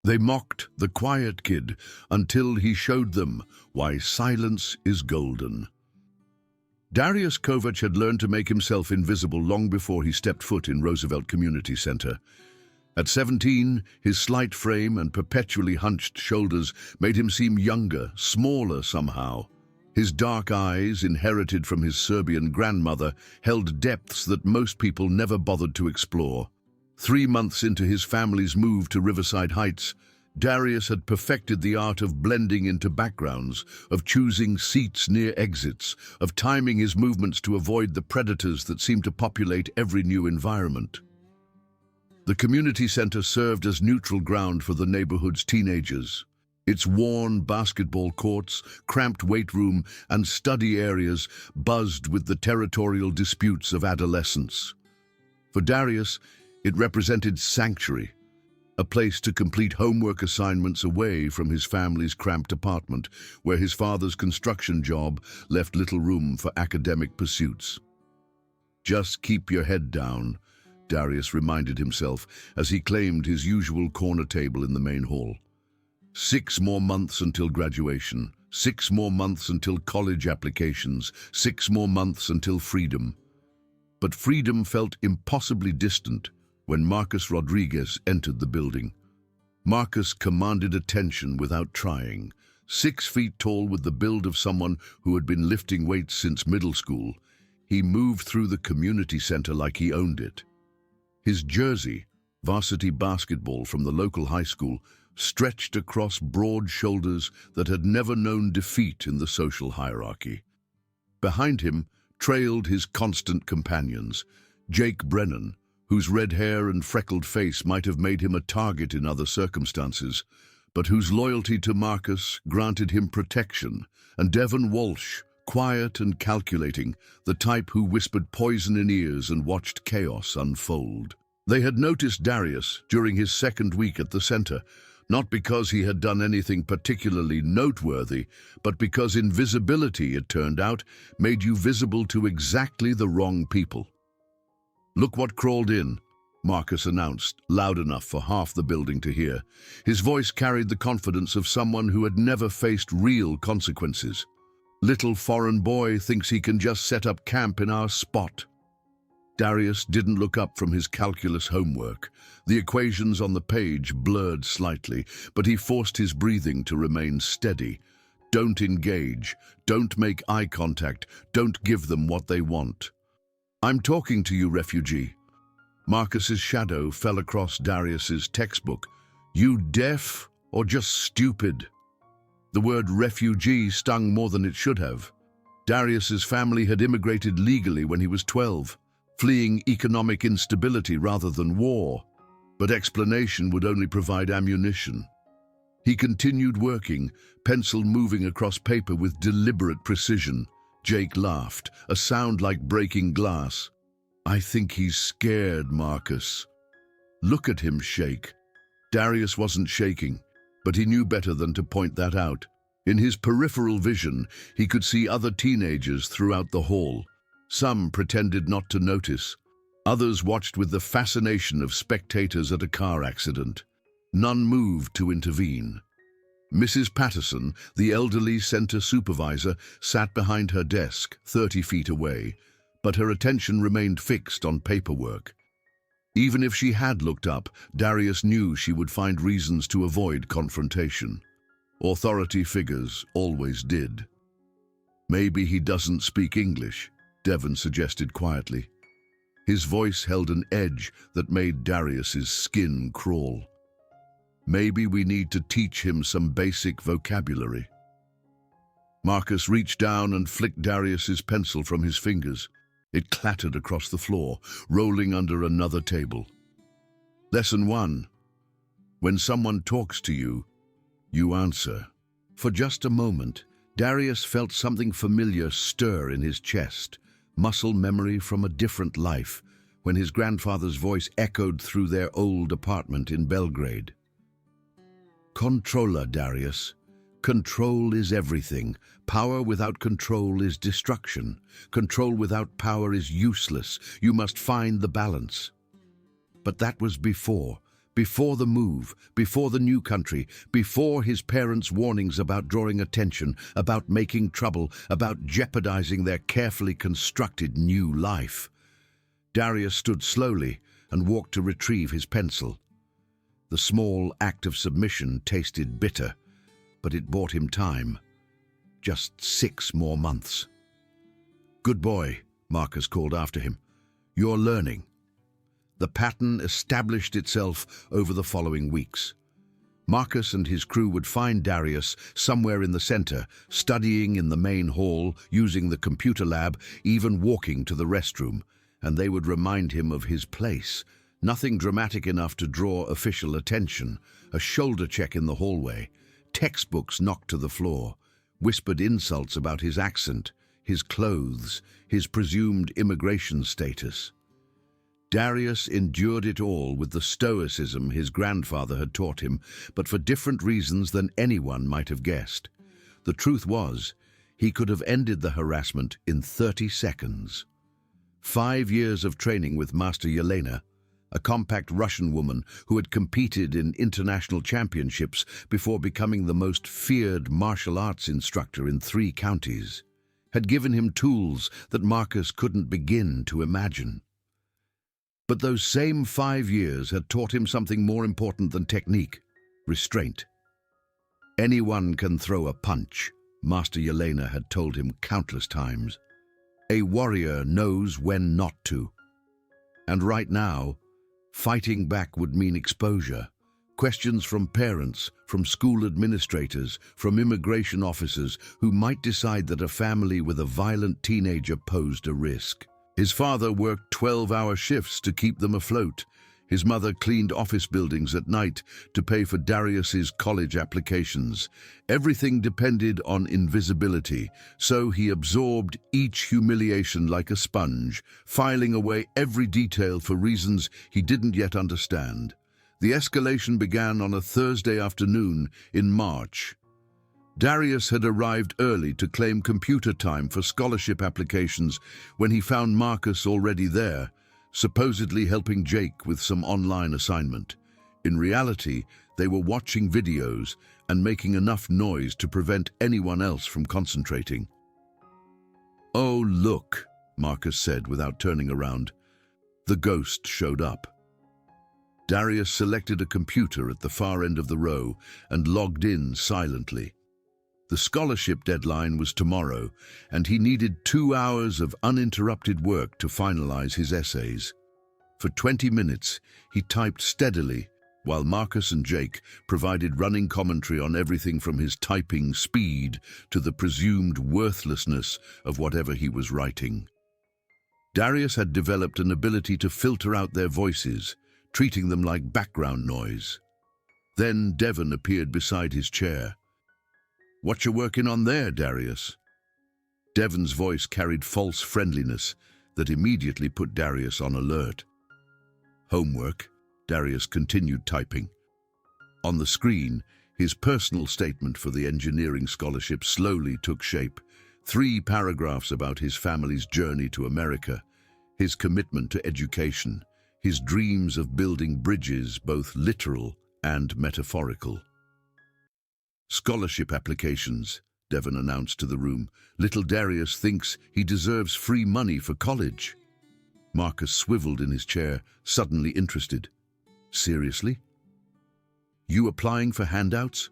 They mocked the quiet kid until he showed them why silence is golden. Darius Kovac had learned to make himself invisible long before he stepped foot in Roosevelt Community Center. At 17, his slight frame and perpetually hunched shoulders made him seem younger, smaller somehow. His dark eyes, inherited from his Serbian grandmother, held depths that most people never bothered to explore. 3 months into his family's move to Riverside Heights, Darius had perfected the art of blending into backgrounds, of choosing seats near exits, of timing his movements to avoid the predators that seemed to populate every new environment. The community center served as neutral ground for the neighborhood's teenagers. Its worn basketball courts, cramped weight room, and study areas buzzed with the territorial disputes of adolescence. For Darius, it represented sanctuary, a place to complete homework assignments away from his family's cramped apartment, where his father's construction job left little room for academic pursuits. Just keep your head down, Darius reminded himself as he claimed his usual corner table in the main hall. 6 more months until graduation, 6 more months until college applications, 6 more months until freedom. But freedom felt impossibly distant when Marcus Rodriguez entered the building. Marcus commanded attention without trying. 6 feet tall with the build of someone who had been lifting weights since middle school, he moved through the community center like he owned it. His jersey, varsity basketball from the local high school, stretched across broad shoulders that had never known defeat in the social hierarchy. Behind him trailed his constant companions, Jake Brennan, whose red hair and freckled face might have made him a target in other circumstances, but whose loyalty to Marcus granted him protection, and Devon Walsh, quiet and calculating, the type who whispered poison in ears and watched chaos unfold. They had noticed Darius during his 2nd week at the center, not because he had done anything particularly noteworthy, but because invisibility, it turned out, made you visible to exactly the wrong people. "Look what crawled in," Marcus announced, loud enough for half the building to hear. His voice carried the confidence of someone who had never faced real consequences. "Little foreign boy thinks he can just set up camp in our spot." Darius didn't look up from his calculus homework. The equations on the page blurred slightly, but he forced his breathing to remain steady. Don't engage, don't make eye contact, don't give them what they want. "I'm talking to you, refugee." Marcus's shadow fell across Darius's textbook. "You deaf or just stupid?" The word refugee stung more than it should have. Darius's family had immigrated legally when he was 12, fleeing economic instability rather than war. But explanation would only provide ammunition. He continued working, pencil moving across paper with deliberate precision. Jake laughed, a sound like breaking glass. "I think he's scared, Marcus." "Look at him shake." Darius wasn't shaking, but he knew better than to point that out. In his peripheral vision, he could see other teenagers throughout the hall. Some pretended not to notice. Others watched with the fascination of spectators at a car accident. None moved to intervene. Mrs. Patterson, the elderly center supervisor, sat behind her desk, 30 feet away, but her attention remained fixed on paperwork. Even if she had looked up, Darius knew she would find reasons to avoid confrontation. Authority figures always did. "Maybe he doesn't speak English," Devon suggested quietly. His voice held an edge that made Darius's skin crawl. "Maybe we need to teach him some basic vocabulary." Marcus reached down and flicked Darius's pencil from his fingers. It clattered across the floor, rolling under another table. Lesson 1. When someone talks to you, you answer. For just a moment, Darius felt something familiar stir in his chest, muscle memory from a different life, when his grandfather's voice echoed through their old apartment in Belgrade. "Controller, Darius. Control is everything. Power without control is destruction. Control without power is useless. You must find the balance." But that was before before the move, before the new country, before his parents' warnings about drawing attention, about making trouble, about jeopardizing their carefully constructed new life. Darius stood slowly and walked to retrieve his pencil. The small act of submission tasted bitter, but it bought him time. Just 6 more months. "Good boy," Marcus called after him. "You're learning." The pattern established itself over the following weeks. Marcus and his crew would find Darius somewhere in the center, studying in the main hall, using the computer lab, even walking to the restroom, and they would remind him of his place. Nothing dramatic enough to draw official attention. A shoulder check in the hallway, textbooks knocked to the floor, whispered insults about his accent, his clothes, his presumed immigration status. Darius endured it all with the stoicism his grandfather had taught him, but for different reasons than anyone might have guessed. The truth was, he could have ended the harassment in 30 seconds. 5 years of training with Master Yelena, a compact Russian woman who had competed in international championships before becoming the most feared martial arts instructor in 3 counties, had given him tools that Marcus couldn't begin to imagine. But those same 5 years had taught him something more important than technique: restraint. Anyone can throw a punch, Master Yelena had told him countless times. A warrior knows when not to. And right now, fighting back would mean exposure. Questions from parents, from school administrators, from immigration officers who might decide that a family with a violent teenager posed a risk. His father worked 12-hour shifts to keep them afloat. His mother cleaned office buildings at night to pay for Darius's college applications. Everything depended on invisibility, so he absorbed each humiliation like a sponge, filing away every detail for reasons he didn't yet understand. The escalation began on a Thursday afternoon in March. Darius had arrived early to claim computer time for scholarship applications when he found Marcus already there, supposedly helping Jake with some online assignment. In reality, they were watching videos and making enough noise to prevent anyone else from concentrating. "Oh, look," Marcus said without turning around. The ghost showed up. Darius selected a computer at the far end of the row and logged in silently. The scholarship deadline was tomorrow, and he needed 2 hours of uninterrupted work to finalize his essays. For 20 minutes, he typed steadily, while Marcus and Jake provided running commentary on everything from his typing speed to the presumed worthlessness of whatever he was writing. Darius had developed an ability to filter out their voices, treating them like background noise. Then Devon appeared beside his chair. "What you working on there, Darius?" Devon's voice carried false friendliness that immediately put Darius on alert. "Homework," Darius continued typing. On the screen, his personal statement for the engineering scholarship slowly took shape. 3 paragraphs about his family's journey to America, his commitment to education, his dreams of building bridges, both literal and metaphorical. "Scholarship applications," Devon announced to the room. "Little Darius thinks he deserves free money for college." Marcus swiveled in his chair, suddenly interested. "Seriously? You applying for handouts?"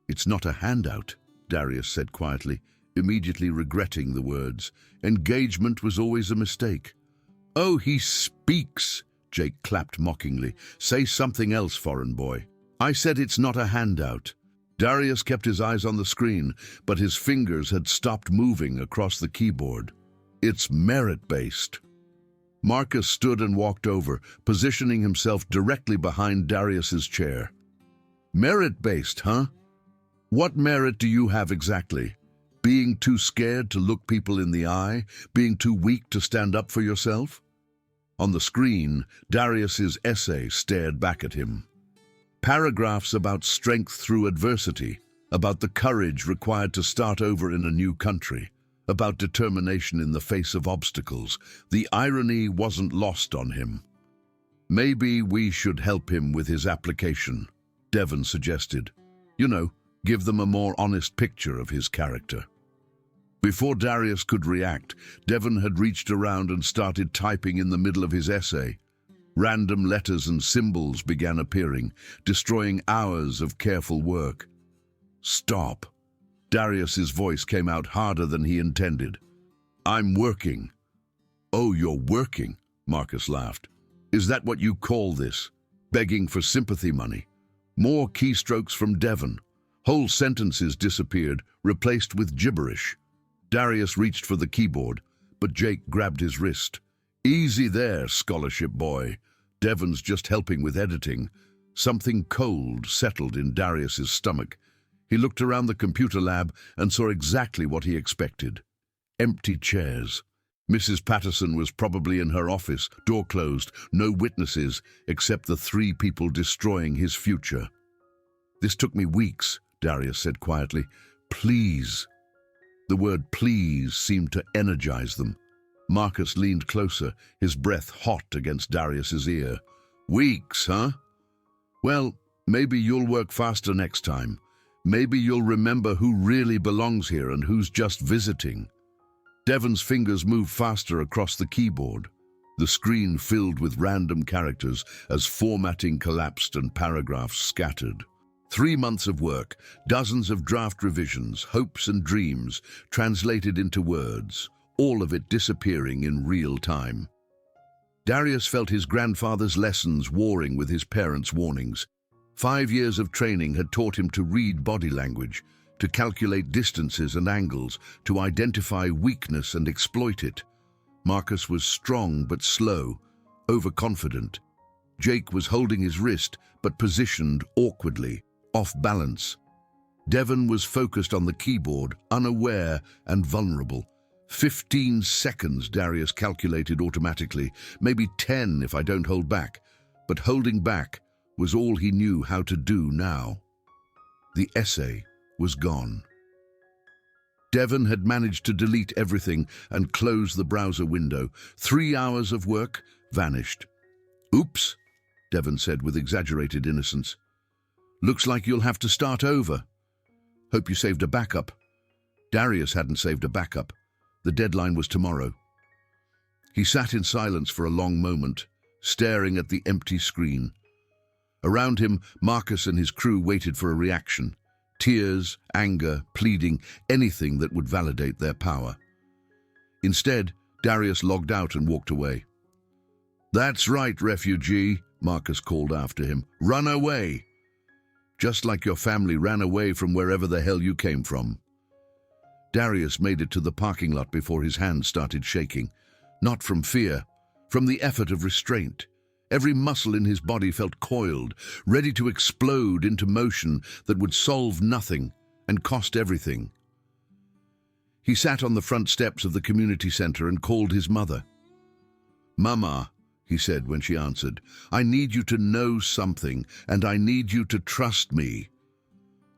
"It's not a handout," Darius said quietly, immediately regretting the words. "Engagement was always a mistake." "Oh, he speaks," Jake clapped mockingly. "Say something else, foreign boy." "I said it's not a handout." Darius kept his eyes on the screen, but his fingers had stopped moving across the keyboard. "It's merit-based." Marcus stood and walked over, positioning himself directly behind Darius's chair. "Merit-based, huh? What merit do you have exactly? Being too scared to look people in the eye? Being too weak to stand up for yourself?" On the screen, Darius's essay stared back at him. Paragraphs about strength through adversity, about the courage required to start over in a new country, about determination in the face of obstacles. The irony wasn't lost on him. Maybe we should help him with his application, Devon suggested. You know, give them a more honest picture of his character. Before Darius could react, Devon had reached around and started typing in the middle of his essay. Random letters and symbols began appearing, destroying hours of careful work. Stop. Darius's voice came out harder than he intended. I'm working. Oh, you're working, Marcus laughed. Is that what you call this? Begging for sympathy money? More keystrokes from Devon. Whole sentences disappeared, replaced with gibberish. Darius reached for the keyboard, but Jake grabbed his wrist. Easy there, scholarship boy. Devon's just helping with editing. Something cold settled in Darius's stomach. He looked around the computer lab and saw exactly what he expected. Empty chairs. Mrs. Patterson was probably in her office, door closed, no witnesses except the 3 people destroying his future. This took me weeks, Darius said quietly. Please. The word please seemed to energize them. Marcus leaned closer, his breath hot against Darius's ear. Weeks, huh? Well, maybe you'll work faster next time. Maybe you'll remember who really belongs here and who's just visiting. Devon's fingers moved faster across the keyboard. The screen filled with random characters as formatting collapsed and paragraphs scattered. 3 months of work, dozens of draft revisions, hopes and dreams, translated into words, all of it disappearing in real time. Darius felt his grandfather's lessons warring with his parents' warnings. 5 years of training had taught him to read body language, to calculate distances and angles, to identify weakness and exploit it. Marcus was strong but slow, overconfident. Jake was holding his wrist but positioned awkwardly, off balance. Devon was focused on the keyboard, unaware and vulnerable. 15 seconds, Darius calculated automatically, maybe 10 if I don't hold back. But holding back was all he knew how to do now. The essay was gone. Devon had managed to delete everything and close the browser window. 3 hours of work vanished. Oops, Devon said with exaggerated innocence. Looks like you'll have to start over. Hope you saved a backup. Darius hadn't saved a backup. The deadline was tomorrow. He sat in silence for a long moment, staring at the empty screen. Around him, Marcus and his crew waited for a reaction. Tears, anger, pleading, anything that would validate their power. Instead, Darius logged out and walked away. That's right, refugee, Marcus called after him. Run away! Just like your family ran away from wherever the hell you came from. Darius made it to the parking lot before his hands started shaking. Not from fear, from the effort of restraint. Every muscle in his body felt coiled, ready to explode into motion that would solve nothing and cost everything. He sat on the front steps of the community center and called his mother. Mama, he said when she answered, I need you to know something, and I need you to trust me.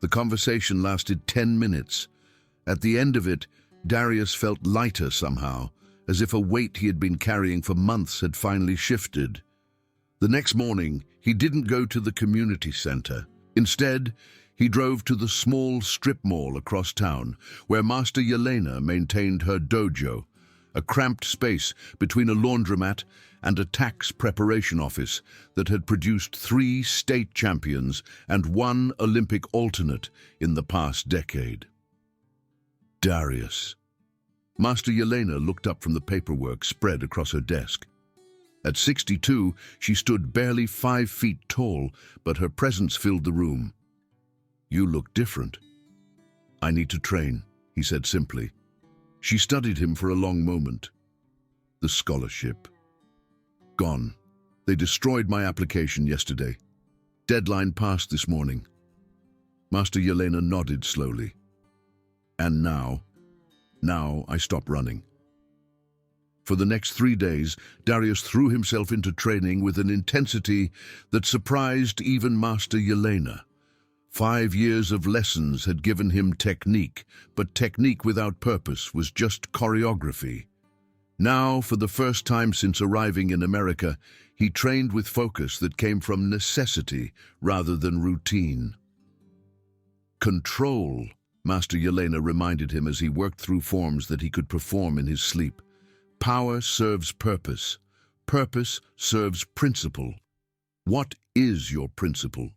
The conversation lasted 10 minutes. At the end of it, Darius felt lighter somehow, as if a weight he had been carrying for months had finally shifted. The next morning, he didn't go to the community center. Instead, he drove to the small strip mall across town, where Master Yelena maintained her dojo, a cramped space between a laundromat and a tax preparation office that had produced 3 state champions and 1 Olympic alternate in the past decade. Darius. Master Yelena looked up from the paperwork spread across her desk. At 62, she stood barely 5 feet tall, but her presence filled the room. You look different. I need to train, he said simply. She studied him for a long moment. The scholarship. Gone. They destroyed my application yesterday. Deadline passed this morning. Master Yelena nodded slowly. And now I stop running. For the next 3 days, Darius threw himself into training with an intensity that surprised even Master Yelena. 5 years of lessons had given him technique, but technique without purpose was just choreography. Now, for the first time since arriving in America, he trained with focus that came from necessity rather than routine. Control, Master Yelena reminded him as he worked through forms that he could perform in his sleep. Power serves purpose. Purpose serves principle. What is your principle?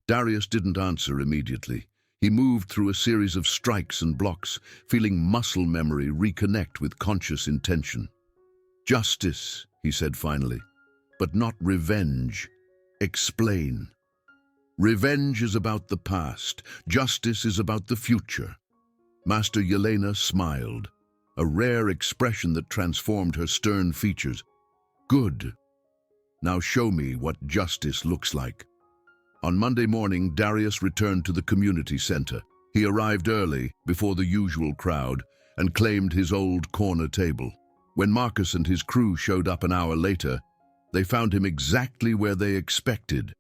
Darius didn't answer immediately. He moved through a series of strikes and blocks, feeling muscle memory reconnect with conscious intention. Justice, he said finally, but not revenge. Explain. Revenge is about the past. Justice is about the future. Master Yelena smiled, a rare expression that transformed her stern features. Good. Now show me what justice looks like. On Monday morning, Darius returned to the community center. He arrived early, before the usual crowd, and claimed his old corner table. When Marcus and his crew showed up an hour later, they found him exactly where they expected,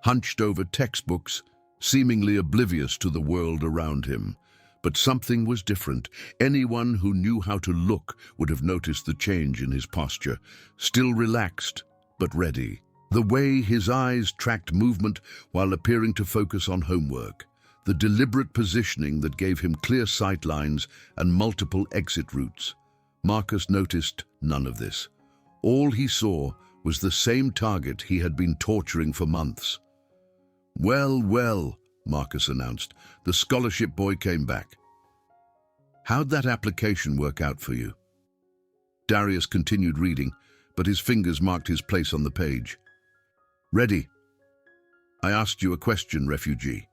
hunched over textbooks, seemingly oblivious to the world around him. But something was different. Anyone who knew how to look would have noticed the change in his posture, still relaxed, but ready. The way his eyes tracked movement while appearing to focus on homework, the deliberate positioning that gave him clear sight lines and multiple exit routes. Marcus noticed none of this. All he saw was the same target he had been torturing for months. "Well, well," Marcus announced, "the scholarship boy came back. How'd that application work out for you?" Darius continued reading, but his fingers marked his place on the page. "Ready. I asked you a question, refugee."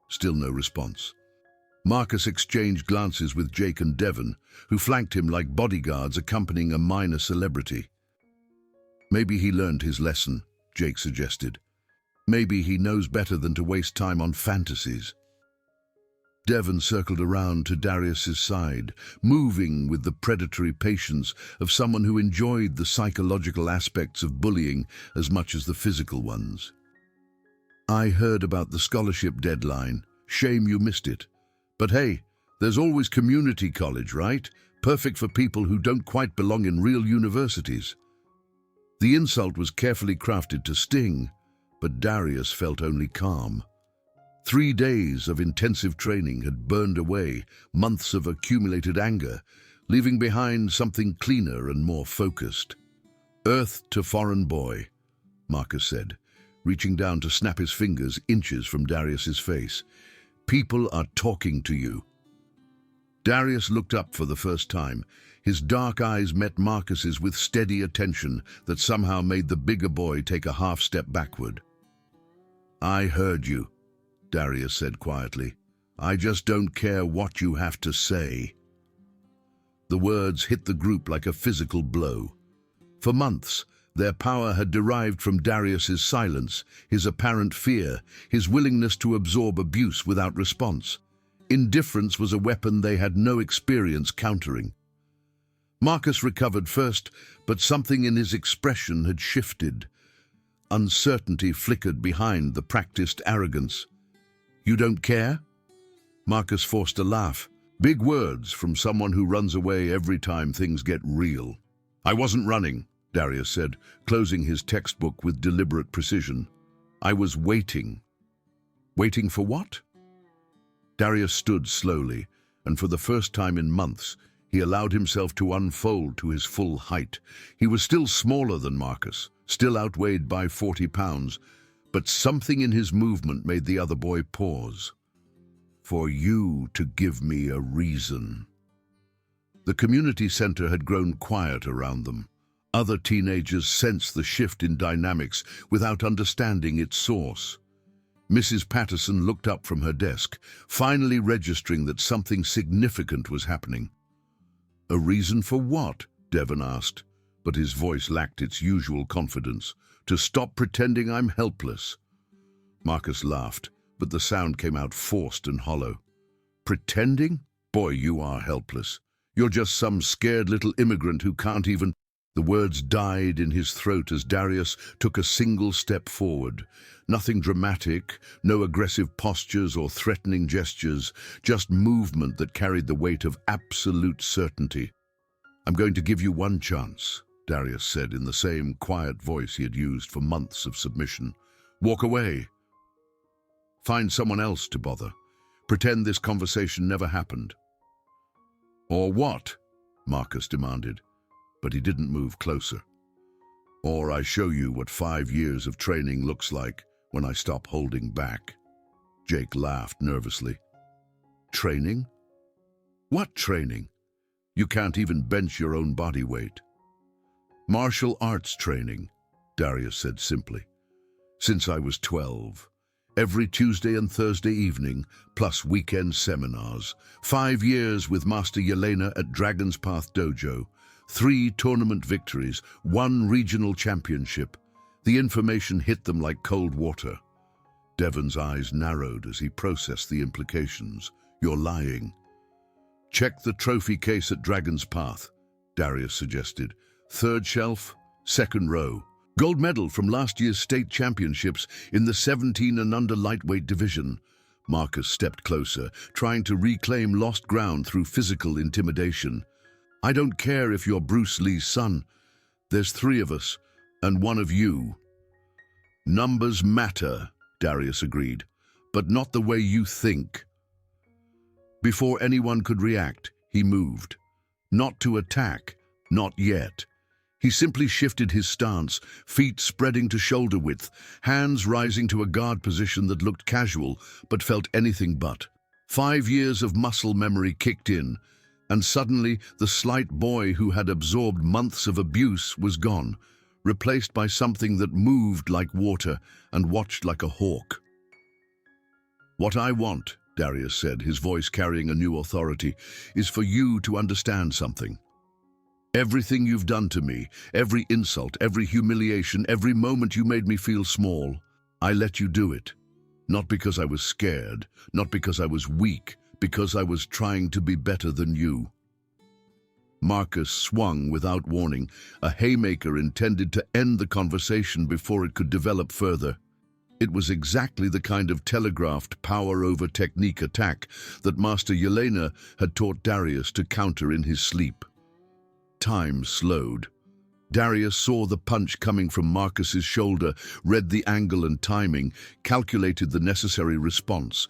Still no response. Marcus exchanged glances with Jake and Devon, who flanked him like bodyguards accompanying a minor celebrity. "Maybe he learned his lesson," Jake suggested. "Maybe he knows better than to waste time on fantasies." Devon circled around to Darius's side, moving with the predatory patience of someone who enjoyed the psychological aspects of bullying as much as the physical ones. "I heard about the scholarship deadline. Shame you missed it. But hey, there's always community college, right? Perfect for people who don't quite belong in real universities." The insult was carefully crafted to sting, but Darius felt only calm. 3 days of intensive training had burned away months of accumulated anger, leaving behind something cleaner and more focused. "Earth to foreign boy," Marcus said, reaching down to snap his fingers inches from Darius's face. "People are talking to you." Darius looked up for the first time. His dark eyes met Marcus's with steady attention that somehow made the bigger boy take a half step backward. "I heard you," Darius said quietly. "I just don't care what you have to say." The words hit the group like a physical blow. For months, their power had derived from Darius's silence, his apparent fear, his willingness to absorb abuse without response. Indifference was a weapon they had no experience countering. Marcus recovered first, but something in his expression had shifted. Uncertainty flickered behind the practiced arrogance. "You don't care?" Marcus forced a laugh. Big words from someone who runs away every time things get real. "I wasn't running," Darius said, closing his textbook with deliberate precision. "I was waiting." "Waiting for what?" Darius stood slowly, and for the first time in months, he allowed himself to unfold to his full height. He was still smaller than Marcus, still outweighed by 40 pounds, but something in his movement made the other boy pause. "For you to give me a reason." The community center had grown quiet around them. Other teenagers sensed the shift in dynamics without understanding its source. Mrs. Patterson looked up from her desk, finally registering that something significant was happening. "A reason for what?" Devon asked, but his voice lacked its usual confidence. "To stop pretending I'm helpless." Marcus laughed, but the sound came out forced and hollow. "Pretending? Boy, you are helpless. You're just some scared little immigrant who can't even—" The words died in his throat as Darius took a single step forward. Nothing dramatic, no aggressive postures or threatening gestures, just movement that carried the weight of absolute certainty. I'm going to give you one chance, Darius said in the same quiet voice he had used for months of submission. Walk away. Find someone else to bother. Pretend this conversation never happened. Or what? Marcus demanded, but he didn't move closer. Or I show you what 5 years of training looks like when I stop holding back. Jake laughed nervously. Training? What training? You can't even bench your own body weight. Martial arts training, Darius said simply. Since I was 12. Every Tuesday and Thursday evening, plus weekend seminars. 5 years with Master Yelena at Dragon's Path Dojo. 3 tournament victories, 1 regional championship. The information hit them like cold water. Devon's eyes narrowed as he processed the implications. You're lying. Check the trophy case at Dragon's Path, Darius suggested. 3rd shelf, 2nd row. Gold medal from last year's state championships in the 17 and under lightweight division. Marcus stepped closer, trying to reclaim lost ground through physical intimidation. I don't care if you're Bruce Lee's son. There's 3 of us, and 1 of you. Numbers matter, Darius agreed, but not the way you think. Before anyone could react, he moved. Not to attack, not yet. He simply shifted his stance, feet spreading to shoulder width, hands rising to a guard position that looked casual but felt anything but. 5 years of muscle memory kicked in, and suddenly the slight boy who had absorbed months of abuse was gone, replaced by something that moved like water and watched like a hawk. What I want, Darius said, his voice carrying a new authority, is for you to understand something. Everything you've done to me, every insult, every humiliation, every moment you made me feel small, I let you do it. Not because I was scared, not because I was weak, because I was trying to be better than you. Marcus swung without warning, a haymaker intended to end the conversation before it could develop further. It was exactly the kind of telegraphed power-over-technique attack that Master Yelena had taught Darius to counter in his sleep. Time slowed. Darius saw the punch coming from Marcus's shoulder, read the angle and timing, calculated the necessary response.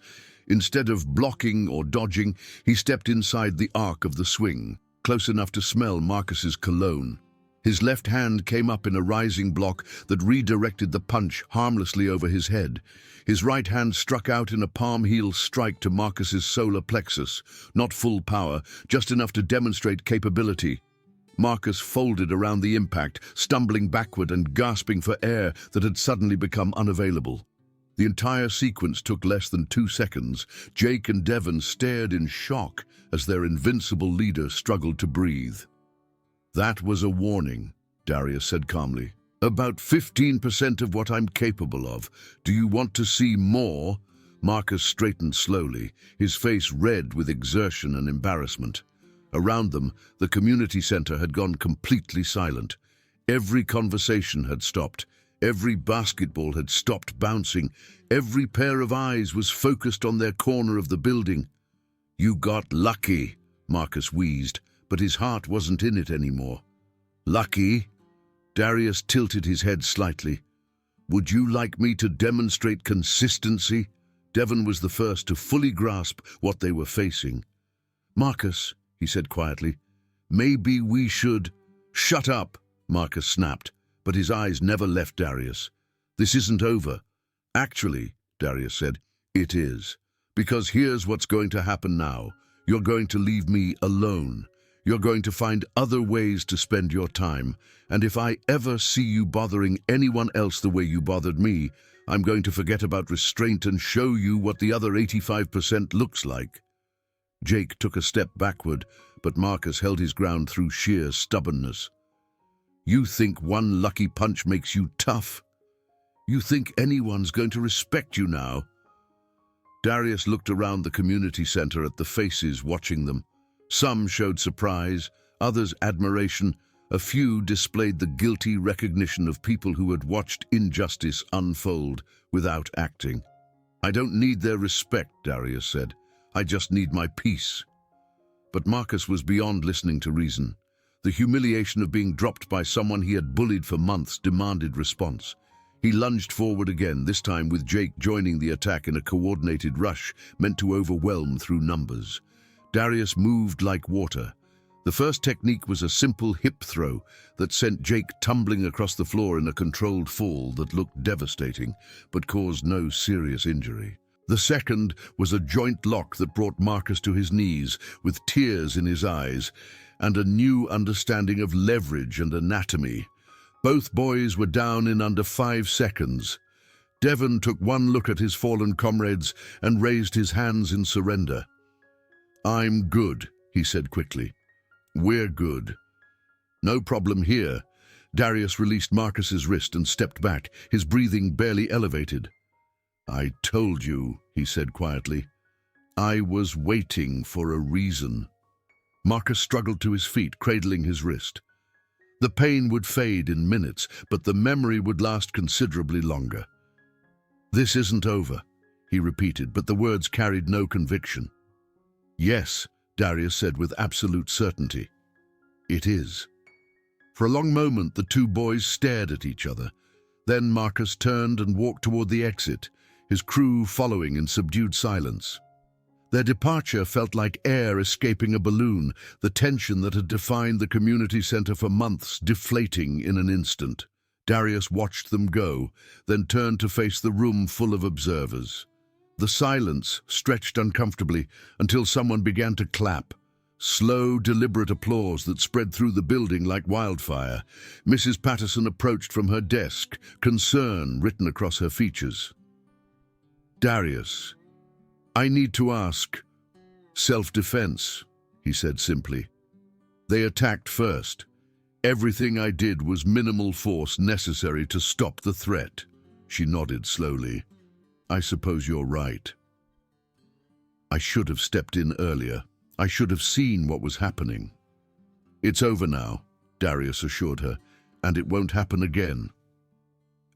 Instead of blocking or dodging, he stepped inside the arc of the swing, close enough to smell Marcus's cologne. His left hand came up in a rising block that redirected the punch harmlessly over his head. His right hand struck out in a palm-heel strike to Marcus's solar plexus. Not full power, just enough to demonstrate capability. Marcus folded around the impact, stumbling backward and gasping for air that had suddenly become unavailable. The entire sequence took less than 2 seconds. Jake and Devon stared in shock as their invincible leader struggled to breathe. That was a warning, Darius said calmly. About 15% of what I'm capable of. Do you want to see more? Marcus straightened slowly, his face red with exertion and embarrassment. Around them, the community center had gone completely silent. Every conversation had stopped. Every basketball had stopped bouncing. Every pair of eyes was focused on their corner of the building. You got lucky, Marcus wheezed, but his heart wasn't in it anymore. Lucky? Darius tilted his head slightly. Would you like me to demonstrate consistency? Devon was the first to fully grasp what they were facing. Marcus, he said quietly, maybe we should... Shut up, Marcus snapped, but his eyes never left Darius. This isn't over. Actually, Darius said, it is. Because here's what's going to happen now. You're going to leave me alone. You're going to find other ways to spend your time. And if I ever see you bothering anyone else the way you bothered me, I'm going to forget about restraint and show you what the other 85% looks like. Jake took a step backward, but Marcus held his ground through sheer stubbornness. You think one lucky punch makes you tough? You think anyone's going to respect you now? Darius looked around the community center at the faces watching them. Some showed surprise, others admiration, a few displayed the guilty recognition of people who had watched injustice unfold without acting. I don't need their respect, Darius said. I just need my peace. But Marcus was beyond listening to reason. The humiliation of being dropped by someone he had bullied for months demanded response. He lunged forward again, this time with Jake joining the attack in a coordinated rush meant to overwhelm through numbers. Darius moved like water. The first technique was a simple hip throw that sent Jake tumbling across the floor in a controlled fall that looked devastating, but caused no serious injury. The second was a joint lock that brought Marcus to his knees, with tears in his eyes, and a new understanding of leverage and anatomy. Both boys were down in under 5 seconds. Devon took one look at his fallen comrades and raised his hands in surrender. "I'm good," he said quickly. "We're good." "No problem here." Darius released Marcus's wrist and stepped back, his breathing barely elevated. "I told you," he said quietly. "I was waiting for a reason." Marcus struggled to his feet, cradling his wrist. The pain would fade in minutes, but the memory would last considerably longer. "This isn't over," he repeated, but the words carried no conviction. "Yes," Darius said with absolute certainty. "It is." For a long moment, the two boys stared at each other. Then Marcus turned and walked toward the exit, his crew following in subdued silence. Their departure felt like air escaping a balloon, the tension that had defined the community center for months deflating in an instant. Darius watched them go, then turned to face the room full of observers. The silence stretched uncomfortably until someone began to clap. Slow, deliberate applause that spread through the building like wildfire. Mrs. Patterson approached from her desk, concern written across her features. "Darius, I need to ask." "Self-defense," he said simply. "They attacked first. Everything I did was minimal force necessary to stop the threat." She nodded slowly. "I suppose you're right. I should have stepped in earlier. I should have seen what was happening." "It's over now," Darius assured her, "and it won't happen again."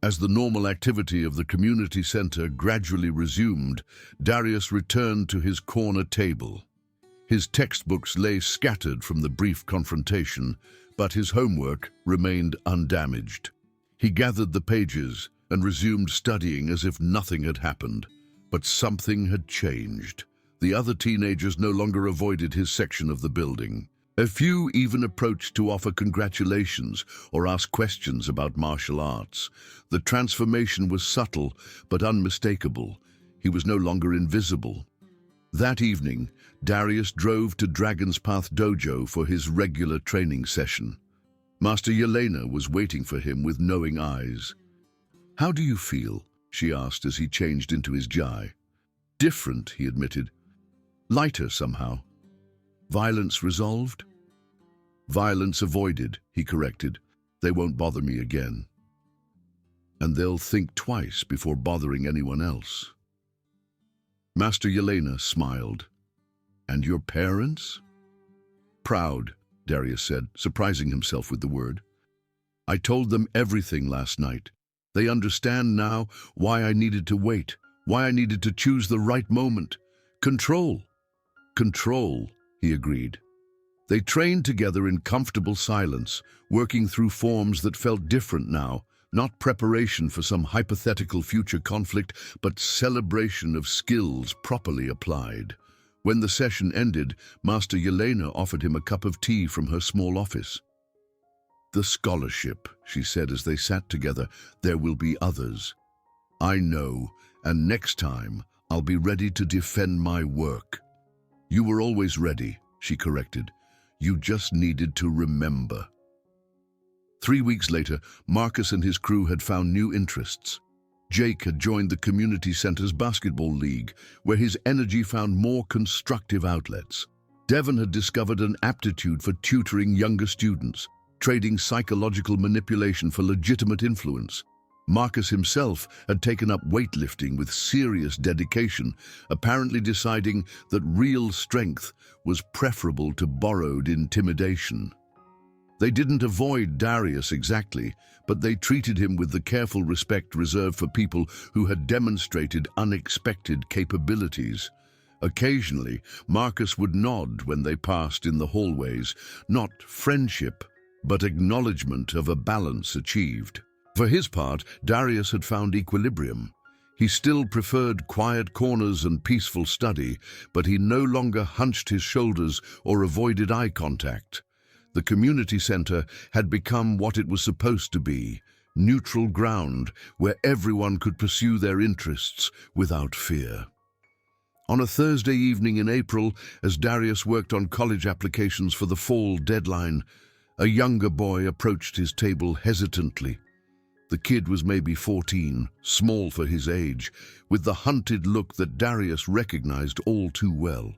As the normal activity of the community center gradually resumed, Darius returned to his corner table. His textbooks lay scattered from the brief confrontation, but his homework remained undamaged. He gathered the pages and resumed studying as if nothing had happened. But something had changed. The other teenagers no longer avoided his section of the building. A few even approached to offer congratulations or ask questions about martial arts. The transformation was subtle but unmistakable. He was no longer invisible. That evening, Darius drove to Dragon's Path Dojo for his regular training session. Master Yelena was waiting for him with knowing eyes. "How do you feel?" she asked as he changed into his gi. "Different," he admitted. "Lighter somehow." "Violence resolved?" "Violence avoided," he corrected. "They won't bother me again. And they'll think twice before bothering anyone else." Master Yelena smiled. "And your parents?" "Proud," Darius said, surprising himself with the word. "I told them everything last night. They understand now why I needed to wait, why I needed to choose the right moment. Control." "Control," he agreed. They trained together in comfortable silence, working through forms that felt different now, not preparation for some hypothetical future conflict, but celebration of skills properly applied. When the session ended, Master Yelena offered him a cup of tea from her small office. "The scholarship," she said as they sat together, "there will be others. I know, and next time I'll be ready to defend my work." "You were always ready," she corrected. "You just needed to remember." 3 weeks later, Marcus and his crew had found new interests. Jake had joined the community center's basketball league, where his energy found more constructive outlets. Devon had discovered an aptitude for tutoring younger students, trading psychological manipulation for legitimate influence. Marcus himself had taken up weightlifting with serious dedication, apparently deciding that real strength was preferable to borrowed intimidation. They didn't avoid Darius exactly, but they treated him with the careful respect reserved for people who had demonstrated unexpected capabilities. Occasionally, Marcus would nod when they passed in the hallways, not friendship, but acknowledgement of a balance achieved. For his part, Darius had found equilibrium. He still preferred quiet corners and peaceful study, but he no longer hunched his shoulders or avoided eye contact. The community center had become what it was supposed to be, neutral ground where everyone could pursue their interests without fear. On a Thursday evening in April, as Darius worked on college applications for the fall deadline, a younger boy approached his table hesitantly. The kid was maybe 14, small for his age, with the hunted look that Darius recognized all too well.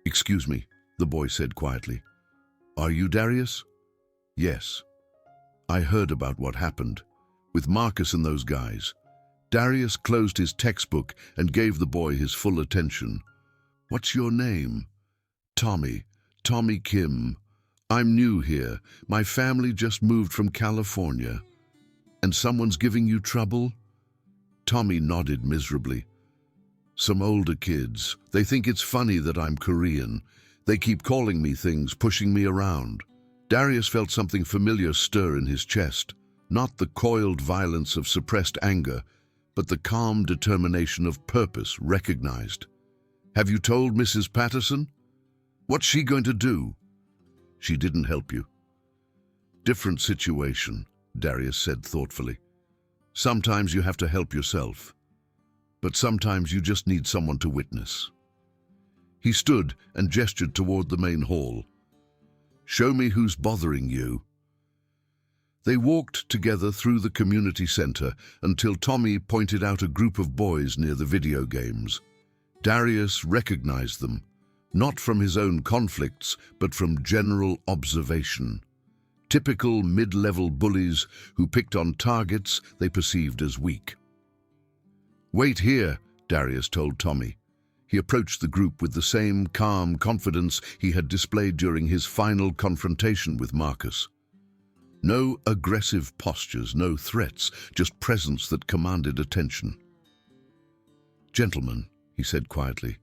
"Excuse me," the boy said quietly. "Are you Darius?" "Yes. I heard about what happened, with Marcus and those guys." Darius closed his textbook and gave the boy his full attention. "What's your name?" "Tommy. Tommy Kim. I'm new here. My family just moved from California." "And someone's giving you trouble?" Tommy nodded miserably. "Some older kids. They think it's funny that I'm Korean. They keep calling me things, pushing me around." Darius felt something familiar stir in his chest, not the coiled violence of suppressed anger, but the calm determination of purpose recognized. "Have you told Mrs. Patterson? What's she going to do?" "She didn't help you." "Different situation," Darius said thoughtfully. "Sometimes you have to help yourself, but sometimes you just need someone to witness." He stood and gestured toward the main hall. "Show me who's bothering you." They walked together through the community center until Tommy pointed out a group of boys near the video games. Darius recognized them, not from his own conflicts, but from general observation. Typical mid-level bullies who picked on targets they perceived as weak. "Wait here," Darius told Tommy. He approached the group with the same calm confidence he had displayed during his final confrontation with Marcus. No aggressive postures, no threats, just presence that commanded attention. "Gentlemen," he said quietly,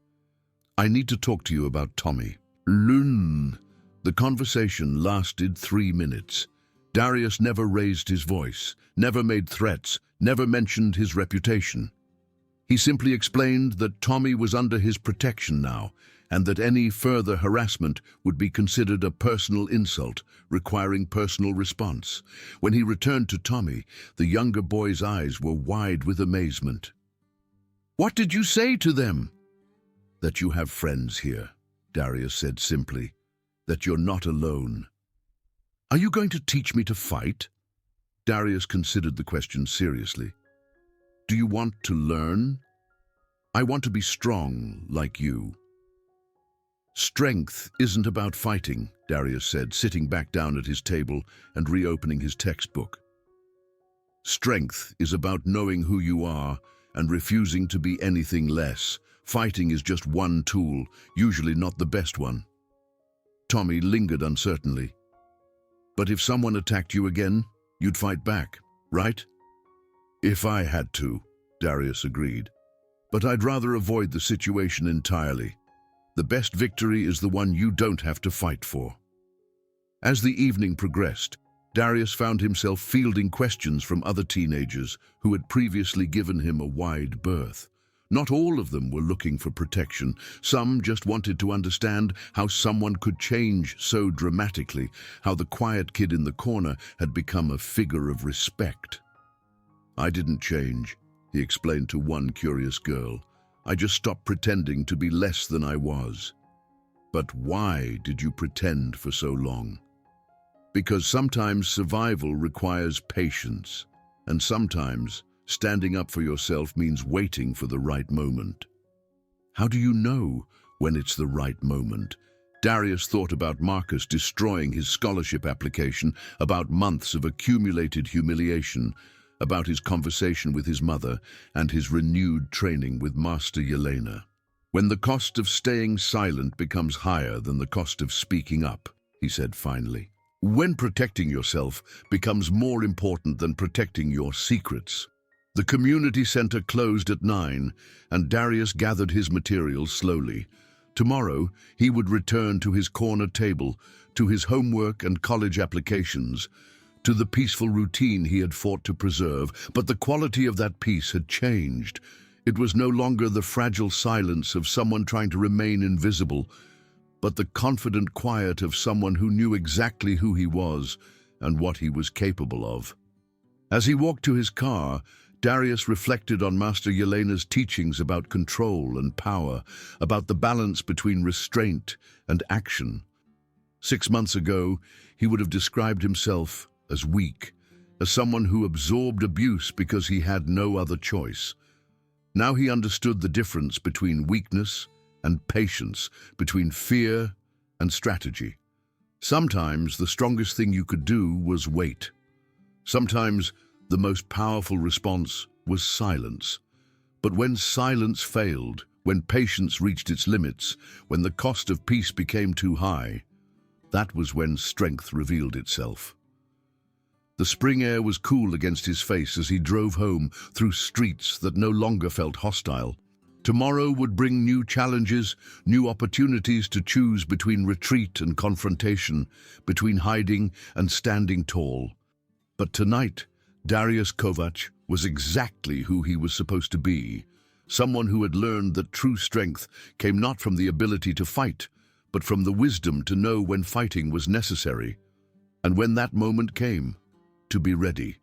"I need to talk to you about Tommy." Lun. The conversation lasted 3 minutes. Darius never raised his voice, never made threats, never mentioned his reputation. He simply explained that Tommy was under his protection now, and that any further harassment would be considered a personal insult, requiring personal response. When he returned to Tommy, the younger boy's eyes were wide with amazement. "What did you say to them?" "That you have friends here," Darius said simply. "That you're not alone." "Are you going to teach me to fight?" Darius considered the question seriously. "Do you want to learn?" "I want to be strong, like you." "Strength isn't about fighting," Darius said, sitting back down at his table and reopening his textbook. "Strength is about knowing who you are and refusing to be anything less. Fighting is just one tool, usually not the best one." Tommy lingered uncertainly. "But if someone attacked you again, you'd fight back, right?" "If I had to," Darius agreed. "But I'd rather avoid the situation entirely. The best victory is the one you don't have to fight for." As the evening progressed, Darius found himself fielding questions from other teenagers who had previously given him a wide berth. Not all of them were looking for protection. Some just wanted to understand how someone could change so dramatically, how the quiet kid in the corner had become a figure of respect. "I didn't change," he explained to one curious girl. "I just stopped pretending to be less than I was." "But why did you pretend for so long?" "Because sometimes survival requires patience, and sometimes standing up for yourself means waiting for the right moment." "How do you know when it's the right moment?" Darius thought about Marcus destroying his scholarship application, about months of accumulated humiliation, about his conversation with his mother, and his renewed training with Master Yelena. "When the cost of staying silent becomes higher than the cost of speaking up," he said finally. "When protecting yourself becomes more important than protecting your secrets." The community center closed at 9, and Darius gathered his materials slowly. Tomorrow, he would return to his corner table, to his homework and college applications, to the peaceful routine he had fought to preserve. But the quality of that peace had changed. It was no longer the fragile silence of someone trying to remain invisible, but the confident quiet of someone who knew exactly who he was and what he was capable of. As he walked to his car, Darius reflected on Master Yelena's teachings about control and power, about the balance between restraint and action. 6 months ago, he would have described himself as weak, as someone who absorbed abuse because he had no other choice. Now he understood the difference between weakness and patience, between fear and strategy. Sometimes the strongest thing you could do was wait. Sometimes the most powerful response was silence. But when silence failed, when patience reached its limits, when the cost of peace became too high, that was when strength revealed itself. The spring air was cool against his face as he drove home through streets that no longer felt hostile. Tomorrow would bring new challenges, new opportunities to choose between retreat and confrontation, between hiding and standing tall. But tonight, Darius Kovac was exactly who he was supposed to be, someone who had learned that true strength came not from the ability to fight, but from the wisdom to know when fighting was necessary, and when that moment came, to be ready.